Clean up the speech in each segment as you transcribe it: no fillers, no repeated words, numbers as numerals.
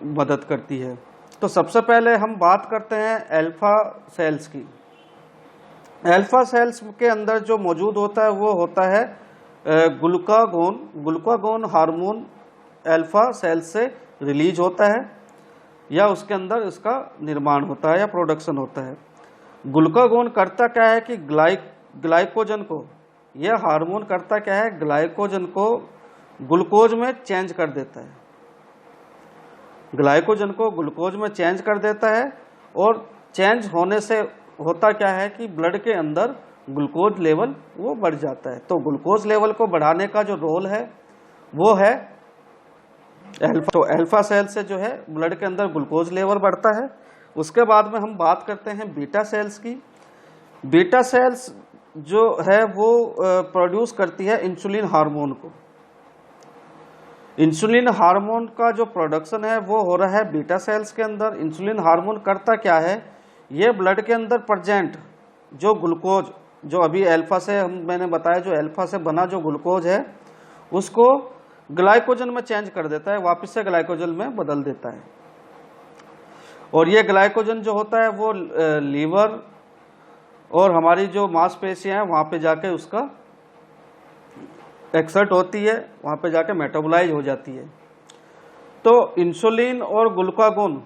मदद करती है। तो सबसे पहले हम बात करते हैं अल्फा सेल्स की। अल्फा सेल्स के अंदर जो मौजूद होता है वो होता है glucagon. Glucagon hormone alpha cells से रिलीज होता है या उसके अंदर इसका निर्माण होता है या प्रोडक्शन होता है। ग्लूकागोन करता क्या है कि ग्लाइकोजन को, यह हार्मोन करता क्या है, ग्लाइकोजन को ग्लूकोज में चेंज कर देता है। ग्लाइकोजन को ग्लूकोज में चेंज कर देता है और चेंज होने से होता क्या है कि ब्लड के अंदर ग्लूकोज लेवल वो बढ़ जाता है। तो ग्लूकोज लेवल को बढ़ाने का जो रोल है वो है अल्फा। तो अल्फा सेल से जो है ब्लड के अंदर ग्लूकोज लेवल बढ़ता है। उसके बाद में हम बात करते हैं बीटा सेल्स की। बीटा सेल्स जो है वो प्रोड्यूस करती है इंसुलिन हार्मोन को। इंसुलिन हार्मोन का जो प्रोडक्शन है वो हो रहा है बीटा सेल्स के अंदर। इंसुलिन हार्मोन करता क्या है, ये ब्लड के अंदर प्रेजेंट जो ग्लूकोज, जो अभी अल्फा से मैंने बताया, जो अल्फा से बना जो ग्लूकोज है उसको ग्लाइकोजन में चेंज कर देता है, वापस से ग्लाइकोजन में बदल देता है। और ये ग्लाइकोजन जो होता है वो लीवर और हमारी जो मांसपेशियां हैं वहां पे जाके उसका एक्सर्ट होती है, वहां पे जाके मेटाबोलाइज हो जाती है। तो इंसुलिन और ग्लूकागोन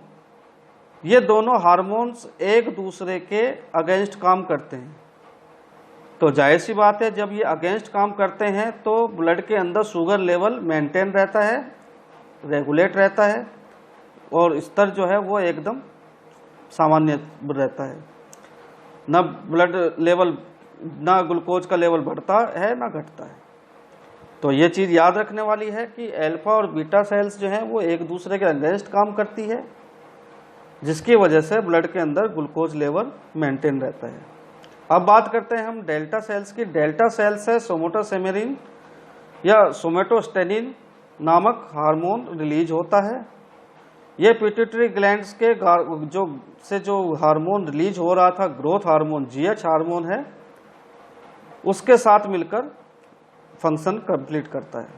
ये दोनों हार्मोन्स एक दूसरे के अगेंस्ट काम करते हैं। तो जाहिर सी बात है जब ये अगेंस्ट काम करते हैं तो ब्लड के अंदर शुगर लेवल मेंटेन रहता है, रेगुलेट रहता है और स्तर जो है वो एकदम सामान्य रहता है। ना ब्लड लेवल, ना ग्लूकोज का लेवल बढ़ता है ना घटता है। तो ये चीज़ याद रखने वाली है कि अल्फा और बीटा सेल्स जो हैं वो एक दूसरे के अगेंस्ट काम करती है, जिसकी वजह से ब्लड के अंदर ग्लूकोज लेवल मेंटेन रहता है। अब बात करते हैं हम डेल्टा सेल्स की। डेल्टा सेल्स से सोमेटोसेमेरिन या सोमेटोस्टेनिन नामक हार्मोन रिलीज होता है। ये पिट्यूटरी ग्लैंड्स के जो हार्मोन रिलीज हो रहा था, ग्रोथ हार्मोन जीएच हार्मोन है, उसके साथ मिलकर फंक्शन कंप्लीट करता है।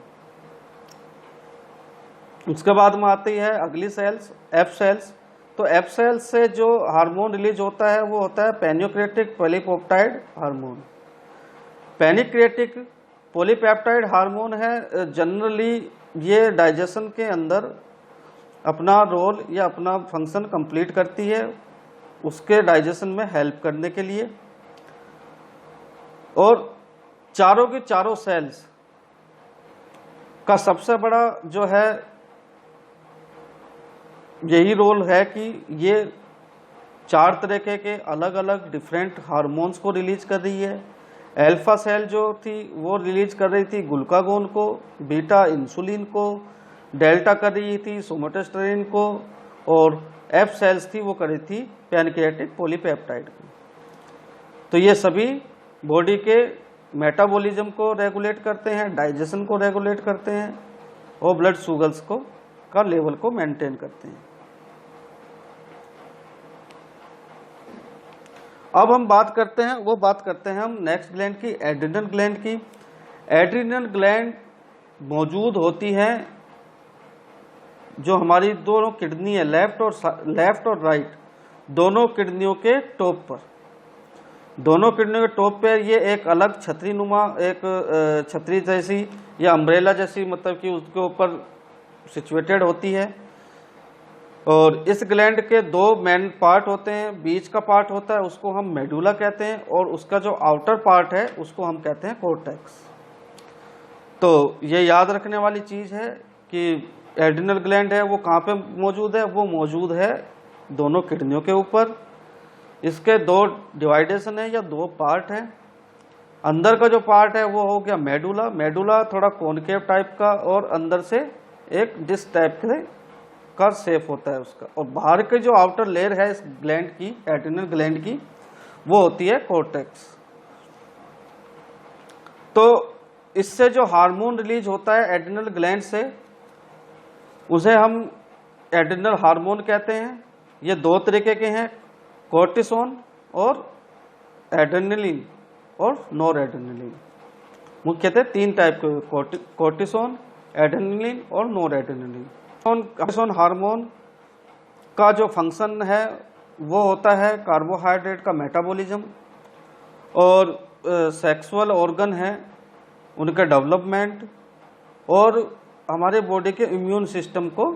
उसके बाद में आती है अगली सेल्स, एफ सेल्स। तो एफ सेल्स से जो हार्मोन रिलीज होता है वो होता है pancreatic polypeptide hormone. Pancreatic polypeptide hormone है, जनरली ये डाइजेशन के अंदर अपना रोल या अपना फंक्शन कंप्लीट करती है, उसके डाइजेशन में हेल्प करने के लिए। और चारों की चारों सेल्स का सबसे बड़ा जो है यही रोल है कि ये 4 तरीके के अलग अलग डिफरेंट हार्मोन्स को रिलीज कर रही है। अल्फा सेल जो थी वो रिलीज कर रही थी ग्लूकागोन को, बीटा इंसुलिन को, डेल्टा कर रही थी सोमेटोस्टेरिन को और एफ सेल्स थी वो कर रही थी पैनक्रियाटिक पॉलीपेप्टाइड को। तो ये सभी बॉडी के मेटाबॉलिज्म को रेगुलेट करते हैं, डाइजेशन को रेगुलेट करते हैं और ब्लड शुगर्स को का लेवल को मेंटेन करते हैं। अब हम बात करते हैं हम नेक्स्ट ग्लैंड की, एड्रिनल ग्लैंड की। एड्रिनल ग्लैंड मौजूद होती है जो हमारी दोनों किडनी है, लेफ्ट और राइट, दोनों किडनियों के टॉप पर। दोनों किडनियों के टॉप पे ये एक अलग छतरी नुमा, एक छतरी जैसी या अम्ब्रेला जैसी, मतलब कि उसके ऊपर सिचुएटेड होती है। और इस ग्लैंड के 2 मेन पार्ट होते हैं। बीच का पार्ट होता है उसको हम मेडुला कहते हैं और उसका जो आउटर पार्ट है उसको हम कहते हैं कॉर्टेक्स। तो ये याद रखने वाली चीज है कि एड्रिनल ग्लैंड है वो कहाँ पे मौजूद है, वो मौजूद है दोनों किडनियों के ऊपर। इसके 2 डिवाइडेशन है या 2 पार्ट हैं। अंदर का जो पार्ट है वो हो गया मेडुला। मेडुला थोड़ा कॉनकेव टाइप का और अंदर से एक डिस्क टाइप का शेप होता है उसका। और बाहर की जो आउटर लेयर है इस ग्लैंड की, एड्रिनल ग्लैंड की, वो होती है कॉर्टेक्स। तो इससे जो हार्मोन रिलीज होता है एड्रिनल ग्लैंड से, उसे हम एड्रिनल हार्मोन कहते हैं। ये 2 तरीके के हैं, कोर्टिसोन और एड्रेनलिन और नॉर एड्रेनलिन। मुख्यतः 3 टाइप के, कोर्टिसोन, एड्रेनलिन और नॉर एड्रेनलिन। कोर्टिसोन हार्मोन का जो फंक्शन है वो होता है कार्बोहाइड्रेट का मेटाबॉलिज्म, और सेक्सुअल ऑर्गन है उनका डेवलपमेंट, और हमारे बॉडी के इम्यून सिस्टम को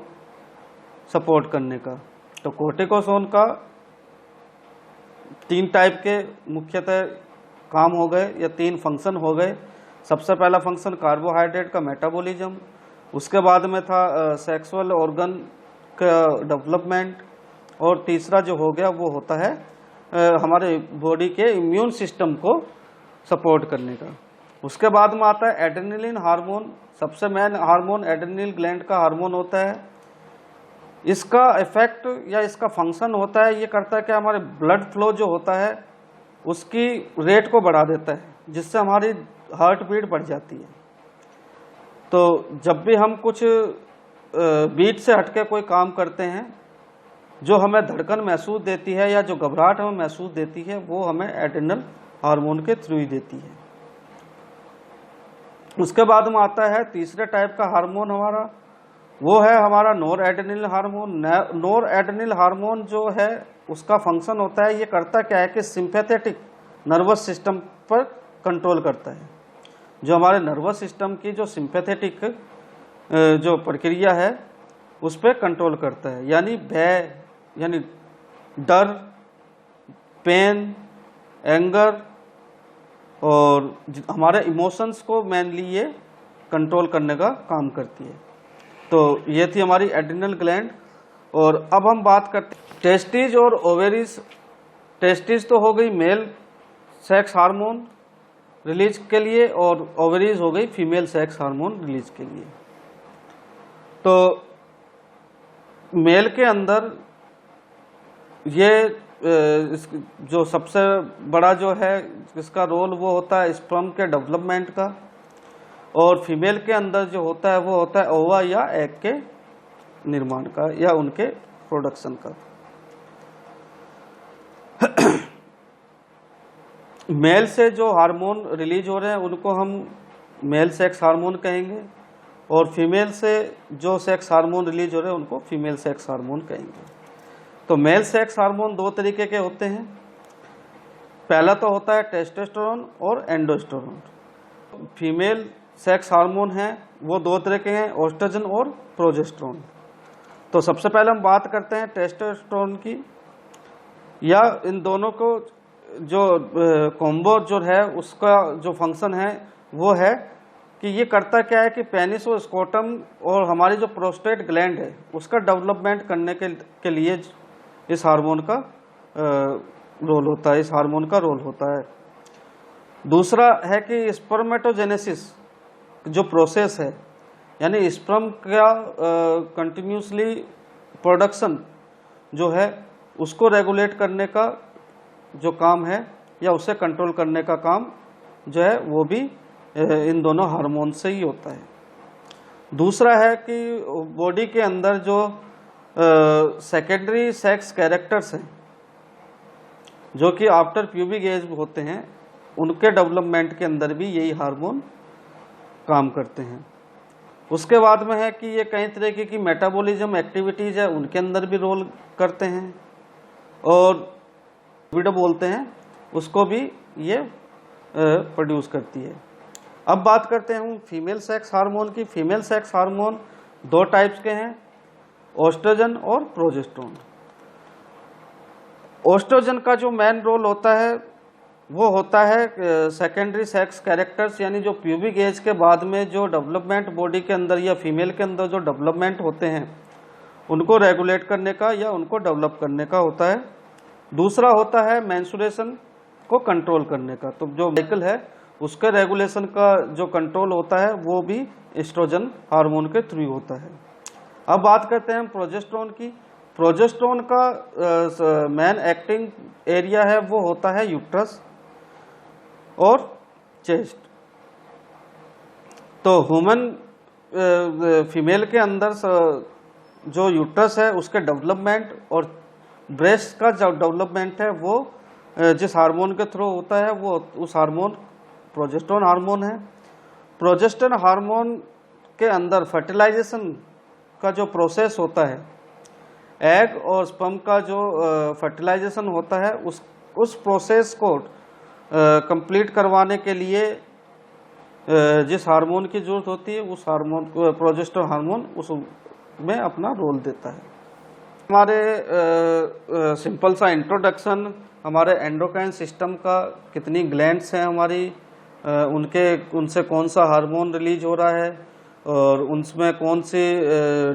सपोर्ट करने का। तो कोर्टिकोसोन का 3 टाइप के मुख्यतः काम हो गए या 3 फंक्शन हो गए। सबसे पहला फंक्शन कार्बोहाइड्रेट का मेटाबॉलिज्म, उसके बाद में था सेक्सुअल ऑर्गन का डेवलपमेंट, और तीसरा जो हो गया वो होता है हमारे बॉडी के इम्यून सिस्टम को सपोर्ट करने का। उसके बाद में आता है एड्रेनलिन हार्मोन। सबसे मेन हार्मोन एड्रेनल ग्लैंड का हार्मोन होता है। इसका इफेक्ट या इसका फंक्शन होता है, ये करता है कि हमारे ब्लड फ्लो जो होता है उसकी रेट को बढ़ा देता है, जिससे हमारी हार्ट बीट बढ़ जाती है। तो जब भी हम कुछ बीट से हटके कोई काम करते हैं, जो हमें धड़कन महसूस देती है या जो घबराहट हमें महसूस देती है, वो हमें एड्रेनल हार्मोन के थ्रू ही देती है। उसके बाद में आता है तीसरे टाइप का हार्मोन हमारा, वो है हमारा nor adrenal hormone. Nor adrenal hormone जो है उसका फंक्शन होता है, ये करता क्या है कि सिंपैथेटिक नर्वस सिस्टम पर कंट्रोल करता है। जो हमारे नर्वस सिस्टम की जो सिंपैथेटिक जो प्रक्रिया है उस पर कंट्रोल करता है, यानी भय, यानी डर, पेन, एंगर, और हमारे इमोशंस को मेनली ये कंट्रोल करने का काम करती है। तो ये थी हमारी एड्रिनल ग्लैंड। और अब हम बात करते हैं टेस्टिज और ओवेरीज। टेस्टिज तो हो गई मेल सेक्स हार्मोन रिलीज के लिए, और ओवेरीज हो गई फीमेल सेक्स हार्मोन रिलीज के लिए। तो मेल के अंदर ये जो सबसे बड़ा जो है इसका रोल वो होता है स्पर्म के डेवलपमेंट का, और फीमेल के अंदर जो होता है वो होता है ओवा या एग के निर्माण का या उनके प्रोडक्शन का। मेल से जो हार्मोन रिलीज हो रहे हैं उनको हम मेल सेक्स हार्मोन कहेंगे, और फीमेल से जो सेक्स हार्मोन रिलीज हो रहे हैं उनको फीमेल सेक्स हार्मोन कहेंगे। तो मेल सेक्स हार्मोन 2 तरीके के होते हैं। पहला तो होता है टेस्टोस्टेरोन और एंडोस्टेरोन। फीमेल सेक्स हार्मोन है वो 2 तरह के हैं, एस्ट्रोजन और प्रोजेस्टेरोन। तो सबसे पहले हम बात करते हैं टेस्टोस्टेरोन की, या इन दोनों को जो कॉम्बो जो है उसका जो फंक्शन है वो है कि ये करता क्या है कि पेनिस और स्कोटम और हमारी जो प्रोस्टेट ग्लैंड है उसका डेवलपमेंट करने के लिए इस हार्मोन का रोल होता है, इस हार्मोन का रोल होता है। दूसरा है कि स्पर्मेटोजेनेसिस जो प्रोसेस है, यानी स्पर्म का कंटिन्यूसली प्रोडक्शन जो है उसको रेगुलेट करने का जो काम है या उसे कंट्रोल करने का काम जो है वो भी इन दोनों हार्मोन से ही होता है। दूसरा है कि बॉडी के अंदर जो सेकेंडरी सेक्स कैरेक्टर्स हैं जो कि आफ्टर प्यूबिक एज होते हैं, उनके डेवलपमेंट के अंदर भी यही हार्मोन काम करते हैं। उसके बाद में है कि ये कई तरीके की मेटाबॉलिज्म एक्टिविटीज है उनके अंदर भी रोल करते हैं, और लिबिडो बोलते हैं उसको भी ये प्रोड्यूस करती है। अब बात करते हैं हम फीमेल सेक्स हार्मोन की। फीमेल सेक्स हार्मोन 2 टाइप्स के हैं, एस्ट्रोजन और प्रोजेस्टेरोन। एस्ट्रोजन का जो मेन रोल होता है वो होता है सेकेंडरी सेक्स कैरेक्टर्स, यानी जो प्यूबिक एज के बाद में जो डेवलपमेंट बॉडी के अंदर या फीमेल के अंदर जो डेवलपमेंट होते हैं उनको रेगुलेट करने का या उनको डेवलप करने का होता है। दूसरा होता है मेंस्ट्रुएशन को कंट्रोल करने का। तो जो साइकिल है उसके रेगुलेशन का जो कंट्रोल होता है वो भी एस्ट्रोजन हार्मोन के थ्रू होता है। अब बात करते हैं प्रोजेस्टेरोन की। प्रोजेस्टेरोन का मेन एक्टिंग एरिया है वो होता है यूट्रस और चेस्ट। तो ह्यूमन फीमेल के अंदर जो यूट्रस है उसके डेवलपमेंट और ब्रेस्ट का जो डेवलपमेंट है वो जिस हार्मोन के थ्रू होता है वो उस हार्मोन प्रोजेस्टेरोन हार्मोन है। प्रोजेस्टेरोन हार्मोन के अंदर फर्टिलाइजेशन का जो प्रोसेस होता है एग और स्पर्म का जो फर्टिलाइजेशन होता है उस प्रोसेस को कंप्लीट करवाने के लिए जिस हार्मोन की जरूरत होती है उस हार्मोन प्रोजेस्टेरोन हार्मोन उसमें अपना रोल देता है। हमारे सिंपल सा इंट्रोडक्शन हमारे एंडोक्राइन सिस्टम का, कितनी ग्लैंड्स हैं हमारी, उनसे कौन सा हार्मोन रिलीज हो रहा है और उनमें कौन सी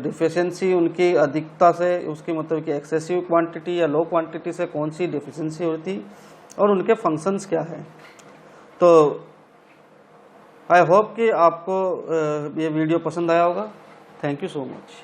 डिफिशिएंसी उनकी अधिकता से, उसकी मतलब कि एक्सेसिव क्वांटिटी या लो क्वांटिटी से कौन सी डिफिशिएंसी होती और उनके फंक्शंस क्या हैं। तो आई होप कि आपको ये वीडियो पसंद आया होगा। Thank you so much.